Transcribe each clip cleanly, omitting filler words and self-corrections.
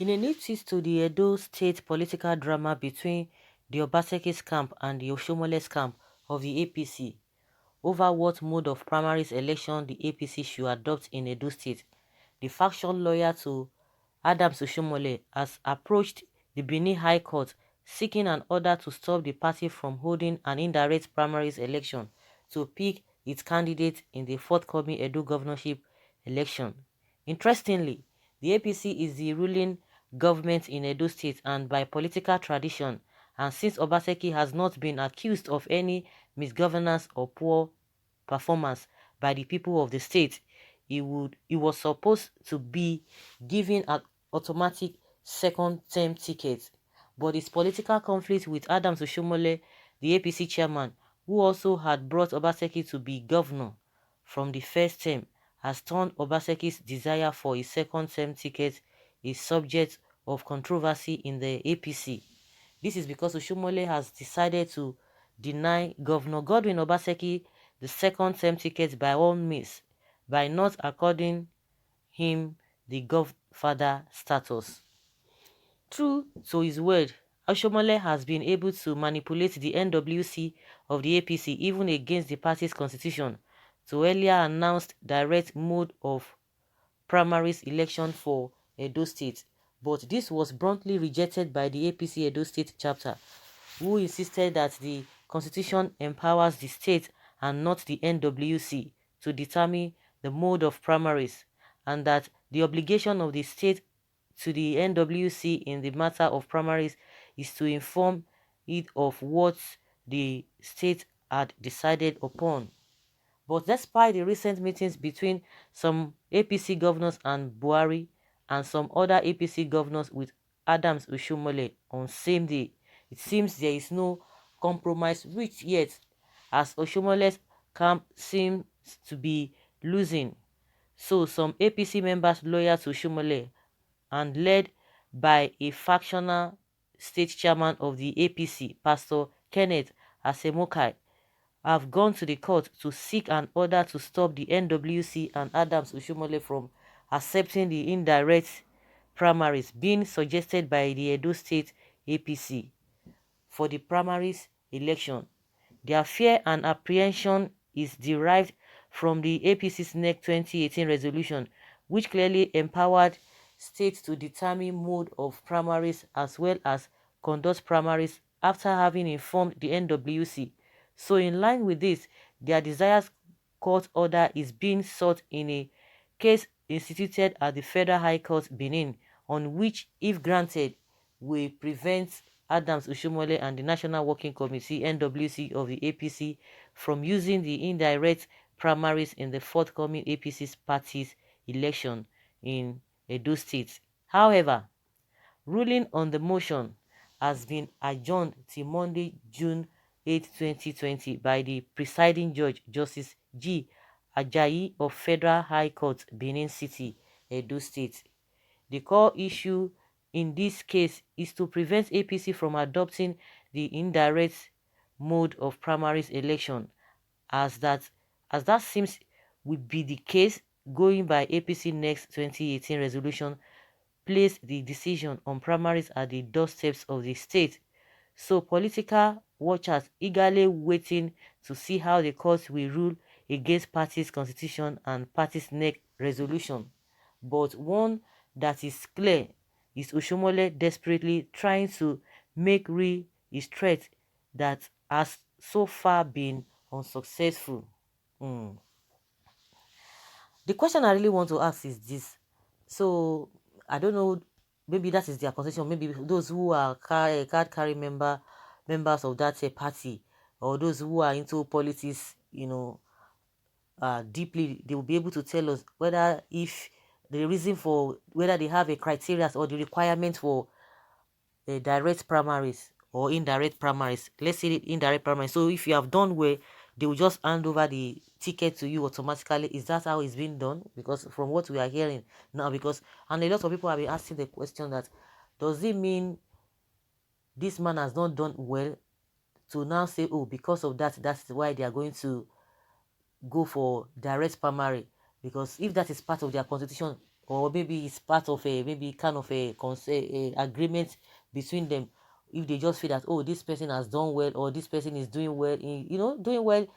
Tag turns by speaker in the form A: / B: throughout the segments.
A: In a new twist to the Edo State political drama between the Obaseki's camp and the Oshiomole'S camp of the APC over what mode of primaries election the APC should adopt in Edo State, the faction lawyer to Adams Oshomole has approached the Benin High Court seeking an order to stop the party from holding an indirect primaries election to pick its candidate in the forthcoming Edo governorship election. Interestingly, the APC is the ruling government in Edo State and by political tradition, and since Obaseki has not been accused of any misgovernance or poor performance by the people of the state, he was supposed to be given an automatic second term ticket. But his political conflict with Adams Oshomole, the APC chairman, who also had brought Obaseki to be governor from the first term, has turned Obaseki's desire for a second term ticket a subject of controversy in the APC. This is because Oshomole has decided to deny Governor Godwin Obaseki the second term ticket by all means by not according him the godfather status. True to his word, Oshomole has been able to manipulate the NWC of the APC even against the party's constitution to earlier announced direct mode of primaries election for Edo State, but this was bluntly rejected by the APC Edo State chapter, who insisted that the constitution empowers the state and not the NWC to determine the mode of primaries, and that the obligation of the state to the NWC in the matter of primaries is to inform it of what the state had decided upon. But despite the recent meetings between some APC governors and Buhari and some other APC governors with Adams Oshomole on same day, it seems there is no compromise reached yet, as Oshomole's camp seems to be losing. So some APC members loyal to Oshomole and led by a factional state chairman of the APC, Pastor Kenneth Asemokai, have gone to the court to seek an order to stop the NWC and Adams Oshomole from accepting the indirect primaries being suggested by the Edo State APC for the primaries election. Their fear and apprehension is derived from the APC's NEC 2018 resolution, which clearly empowered states to determine mode of primaries as well as conduct primaries after having informed the NWC. So in line with this, their desired court order is being sought in a case instituted at the Federal High Court Benin, on which, if granted, will prevent Adams Oshomole and the National Working Committee (NWC) of the APC from using the indirect primaries in the forthcoming APC's party's election in Edo State. However, ruling on the motion has been adjourned till Monday, June 8, 2020 by the presiding judge, Justice G. Ajayi of Federal High Court, Benin City, Edo State. The core issue in this case is to prevent APC from adopting the indirect mode of primaries election, as that seems will be the case going by APC next 2018 resolution placed the decision on primaries at the doorsteps of the state. So political watchers eagerly waiting to see how the court will rule against party's constitution and party's NEC resolution. But one that is clear is Oshomole desperately trying to make real his threat that has so far been unsuccessful. Hmm. The question I really want to ask is this. So I don't know, maybe that is their constitution. Maybe those who are card carrying members of that party, or those who are into politics, deeply, they will be able to tell us whether if the reason for whether they have a criteria or the requirement for a direct primaries or indirect primaries. Let's say indirect primaries. So if you have done well, they will just hand over the ticket to you automatically. Is that how it's been done? Because from what we are hearing now, and a lot of people have been asking the question that does it mean this man has not done well to now say, oh, because of that, that's why they are going to go for direct primary? Because if that is part of their constitution, or maybe it's part of a maybe kind of a agreement between them. If they just feel that, oh, this person has done well, or this person is doing well, doing well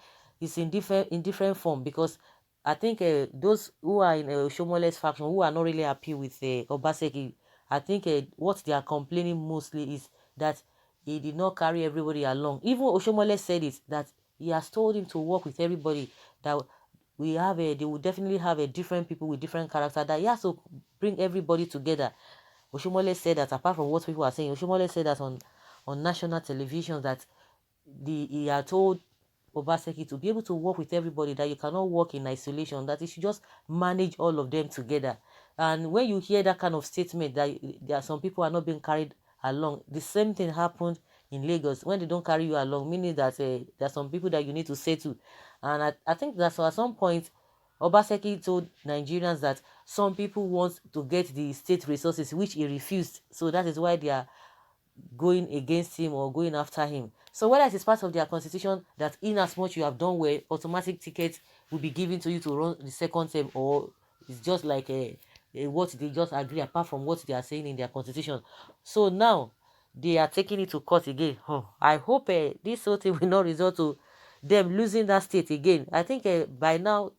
A: is in different form. Because I think those who are in Oshomole's faction, who are not really happy with Obaseki, I think what they are complaining mostly is that he did not carry everybody along. Even Oshomole said it, that he has told him to work with everybody, that they will definitely have a different people with different character, that he has to bring everybody together. Oshomole said that, apart from what people are saying, Oshomole said that on national television, that he had told Obaseki to be able to work with everybody, that you cannot work in isolation, that you should just manage all of them together. And when you hear that kind of statement, that there are some people are not being carried along, the same thing happened in Lagos. When they don't carry you along, meaning that there are some people that you need to say to. And I think that, so at some point, Obaseki told Nigerians that some people want to get the state resources, which he refused. So that is why they are going against him or going after him. So whether it is part of their constitution that in as much you have done well, automatic tickets will be given to you to run the second term, or it's just like what they just agree apart from what they are saying in their constitution. So now they are taking it to court again. I hope this whole thing will not result to them losing that state again. I think by now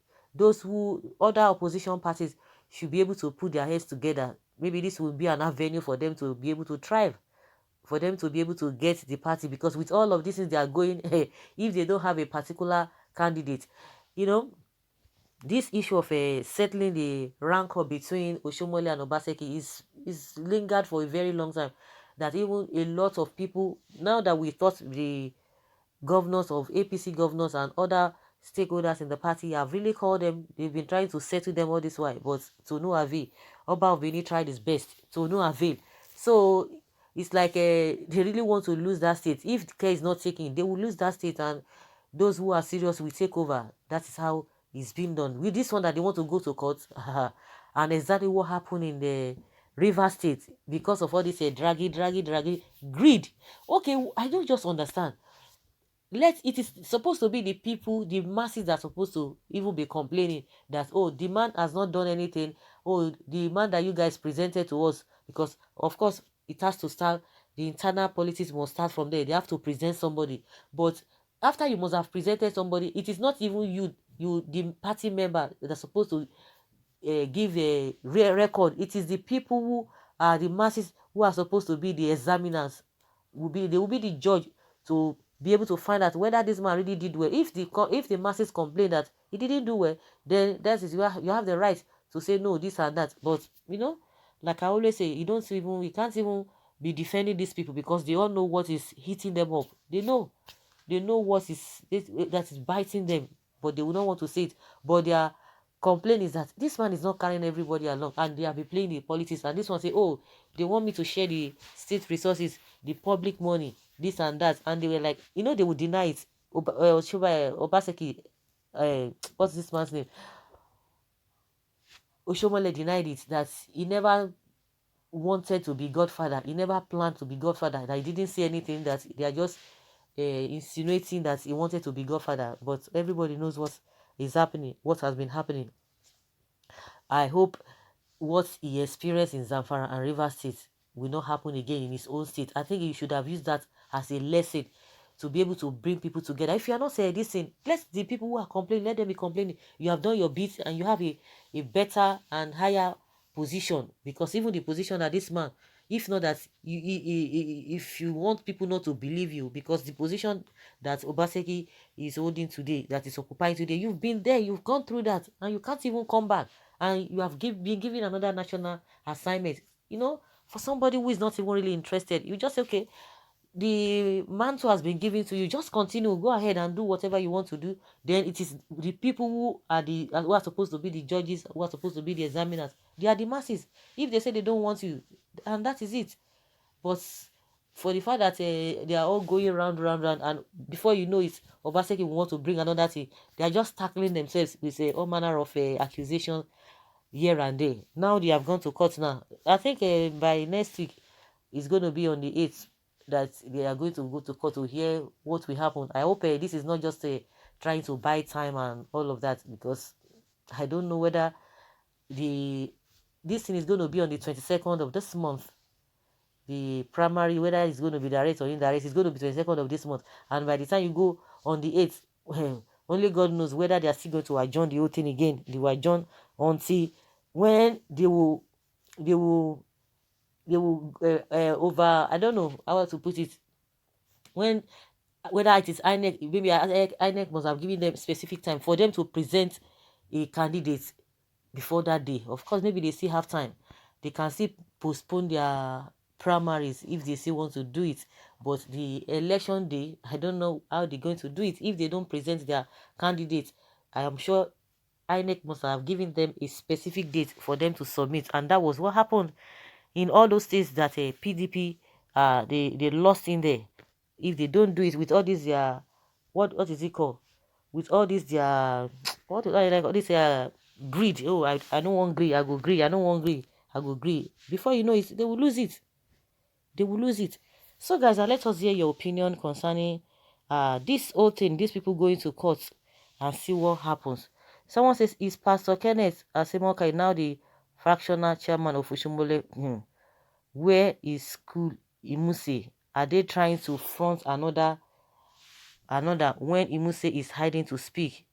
A: other opposition parties should be able to put their heads together. Maybe this will be an avenue for them to be able to thrive, for them to be able to get the party. Because with all of this things they are going, if they don't have a particular candidate, you know this issue of settling the rancor between Oshomole and Obaseki is lingered for a very long time. That even a lot of people, now that we thought the governors of APC governors and other stakeholders in the party have really called them, they've been trying to settle them all this while, but to no avail. Oba of Benin tried his best, to no avail. So it's like they really want to lose that state. If the care is not taken, they will lose that state, and those who are serious will take over. That is how it's been done. With this one that they want to go to court, and exactly what happened in the River State, because of all this draggy greed. Okay, I don't just understand. It is supposed to be the people, the masses, that are supposed to even be complaining that, oh, the man has not done anything, oh, the man that you guys presented to us. Because of course it has to start, the internal politics must start from there. They have to present somebody. But after you must have presented somebody, it is not even you the party member that are supposed to give a record. It is the people who are the masses who are supposed to be the examiners. They will be the judge to be able to find out whether this man really did well. If the masses complain that he didn't do well, then that is, you have the right to say no, this and that. But like I always say, we can't even be defending these people, because they all know what is hitting them up. They know what is that is biting them, but they will not want to say it. But their complaint is that this man is not carrying everybody along, and they have been playing the politics. And this one say, oh, they want me to share the state resources, the public money, this and that. And they were like, they would deny it. Obaseki, what's this man's name? Oshomole denied it, that he never wanted to be godfather. He never planned to be godfather. That he didn't say anything, that they are just insinuating that he wanted to be godfather. But everybody knows what is happening, what has been happening. I hope what he experienced in Zamfara and Rivers State will not happen again in his own state. I think he should have used that as a lesson to be able to bring people together. If you are not saying this thing, let the people who are complaining, let them be complaining. You have done your bit, and you have a better and higher position. Because even the position that this man, if not that if you want people not to believe you, because the position that Obaseki is holding today, that is occupying today, you've been there, you've gone through that, and you can't even come back, and you have been given another national assignment. For somebody who is not even really interested, you just say, okay, the mantle has been given to you, just continue, go ahead and do whatever you want to do. Then it is the people who are supposed to be the judges, who are supposed to be the examiners. They are the masses. If they say they don't want you, and that is it. But for the fact that they are all going round, and before you know it, Obaseki will want to bring another thing. They are just tackling themselves with all manner of accusations here and there. Now they have gone to court. Now I think by next week it's going to be on the 8th that they are going to go to court to hear what will happen. I hope this is not just trying to buy time and all of that, because I don't know whether the this thing is going to be on the 22nd of this month. The primary, whether it's going to be direct or indirect, is going to be 22nd of this month. And by the time you go on the 8th, only God knows whether they are still going to adjourn the whole thing again. They will adjourn until when they will over, I don't know how to put it, when whether it is INEC, maybe INEC must have given them specific time for them to present a candidate before that day. Of course, maybe they still have time. They can still postpone their primaries if they still want to do it. But the election day, I don't know how they're going to do it. If they don't present their candidate, I am sure INEC must have given them a specific date for them to submit. And that was what happened in all those states that PDP, they lost in there. If they don't do it with all these what is it called, with all this their what do I like all this greed. Oh, I don't want greed, I go greed. I don't want greed, I go greed. Before you know it, they will lose it. They will lose it. So guys, let us hear your opinion concerning this whole thing, these people going to court, and see what happens. Someone says, is Pastor Kenneth Asemokai now the fractional chairman of Oshiomole'S? Where is school Imuse? Are they trying to front another when Imuse is hiding to speak?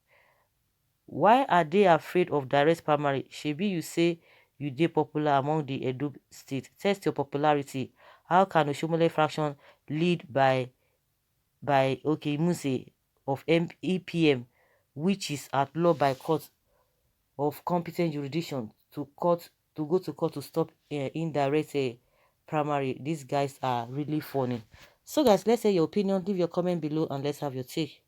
A: Why are they afraid of direct primary? Shebi, you say you dey popular among the Edo state. Test your popularity. How can Oshomole fraction lead by okay Imuse of EPM, which is at law by court of competent jurisdiction, to go to court to stop indirect primary? These guys are really funny. So guys, let's say your opinion, leave your comment below, and let's have your take.